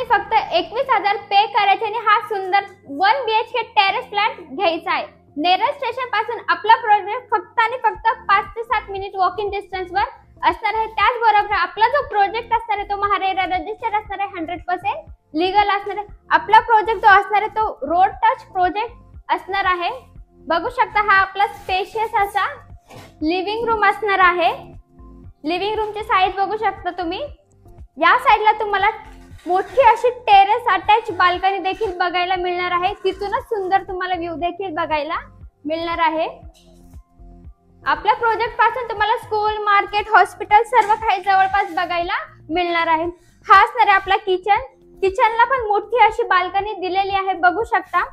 आणि फक्त 21,000 पे करायचे आणि हा सुंदर 1 BHK टेरेस फ्लॅट घ्यायचा आहे। नेरळ स्टेशन पासून आपला प्रोजेक्ट फक्त आणि फक्त 5 ते 7 मिनिट वॉकिंग डिस्टन्स वर असणार आहे। त्याचबरोबर आपला जो प्रोजेक्ट असणार आहे तो महारेरा रजिस्टर असणार आहे, 100% लीगल असणार आहे। आपला प्रोजेक्ट जो असणार आहे तो रोड टच प्रोजेक्ट असणार आहे। बघू शकता हा आपला स्पेशियस असा लिव्हिंग रूम असणार आहे। लिव्हिंग रूमची साइज बघू शकता तुम्ही। या साइडला तुम्हाला मोठी अशी टेरेस अटॅच बाल्कनी देखील बघायला मिळणार आहे। तिथूनच सुंदर तुम्हाला व्ह्यू देखील बघायला मिळणार आहे। आपल्या प्रोजेक्ट पासून तुम्हाला स्कूल, मार्केट, हॉस्पिटल सर्व काही जवळपास बघायला मिळणार आहे। हा असणार आहे आपला किचन। किचनला पण मोठी अशी बाल्कनी दिलेली आहे, बघू शकता।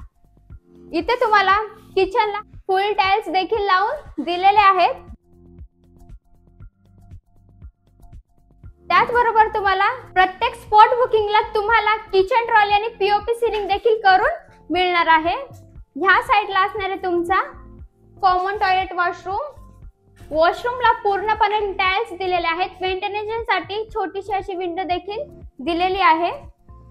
इथे तुम्हाला किचनला फुल टाइल्स देखील लावून दिलेले आहेत। त्याचबरोबर तुम्हाला प्रत्येक स्पॉट बुकिंगला तुम्हाला किचन ट्रॉली आणि पीओपी सिलिंग देखील करून मिळणार आहे। ह्या साइडला असणार आहे तुमचा कॉमन टॉयलेट वॉशरूम। वॉशरूमला पूर्णपणे टाइल्स दिलेले आहेत। मेंटेनन्ससाठी छोटीशी अशी विंडो देखील दिलेली आहे।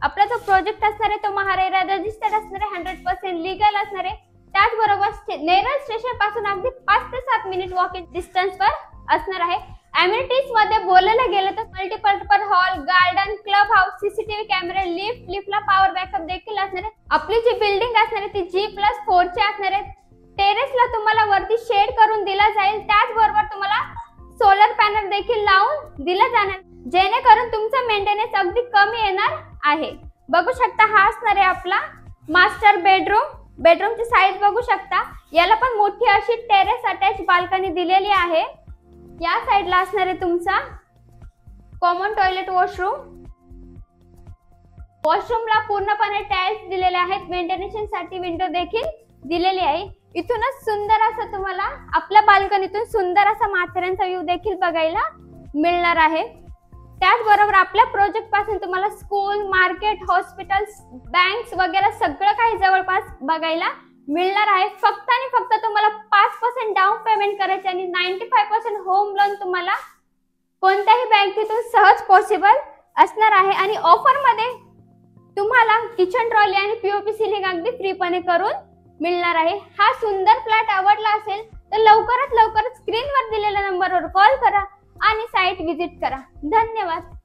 आपला जो प्रोजेक्ट असणार आहे तो महारेरा रजिस्टर्ड असणार आहे, 100% लीगल असणार आहे। त्याचबरोबर नेरळ स्टेशन पासून अगदी 5 ते 7 मिनिट वॉकिंग डिस्टन्स वर असणार आहे। अमेनिटीज मध्ये बोलायला गेलं तर multipurpose hall, garden, club house, CCTV कॅमेरे, लिफ्टला पॉवर बॅकअप देखील असणार आहे। आपली जी बिल्डिंग असणार आहे ती G+4 ची असणार आहे। टेरेसला तुम्हाला वरती शेड करून दिला जाईल। त्याचबरोबर तुम्हाला सोलर पॅनल देखील लावून दिला जाणार, जेणेकरून तुमचा मेंटेनन्स अगदी कमी येणार आहे। बघू शकता हा असणार आहे आपला मास्टर बेडरूम। बेडरूमची साइज बघू शकता। याला पण मोठी अशी टेरेस अटॅच बाल्कनी दिलेली आहे। या साइडला असणार आहे तुमचा कॉमन टॉयलेट वॉशरूम। वॉशरूमला पूर्णपणे टाइल्स दिलेले आहेत। मेंटेनन्ससाठी विंडो देखील दिलेली आहे। इथूनच सुंदर असं तुम्हाला आपल्या बाल्कनीतून सुंदर असा माथेरानचा व्ह्यू देखील बघायला मिळणार आहे। त्याचबरोबर आपल्या प्रोजेक्ट पासून तुम्हाला स्कूल, मार्केट, हॉस्पिटल्स, बँक्स वगैरे सगळं काही जवळपास बघायला मिळणार आहे। फक्त आणि फक्त तुम्हाला 5% डाऊन पेमेंट करायचे आणि 95% होम लोन तुम्हाला कोणत्याही बँकेतून सहज पॉसिबल असणार आहे। आणि ऑफर मध्ये तुम्हाला किचन ट्रॉली आणि पीओपी सिलिंग अगदी फ्रीपणे करून मिळणार आहे। हा सुंदर फ्लॅट आवडला असेल तर लवकरात लवकर स्क्रीनवर दिलेल्या नंबरवर कॉल करा आणि साइट व्हिजिट करा। धन्यवाद।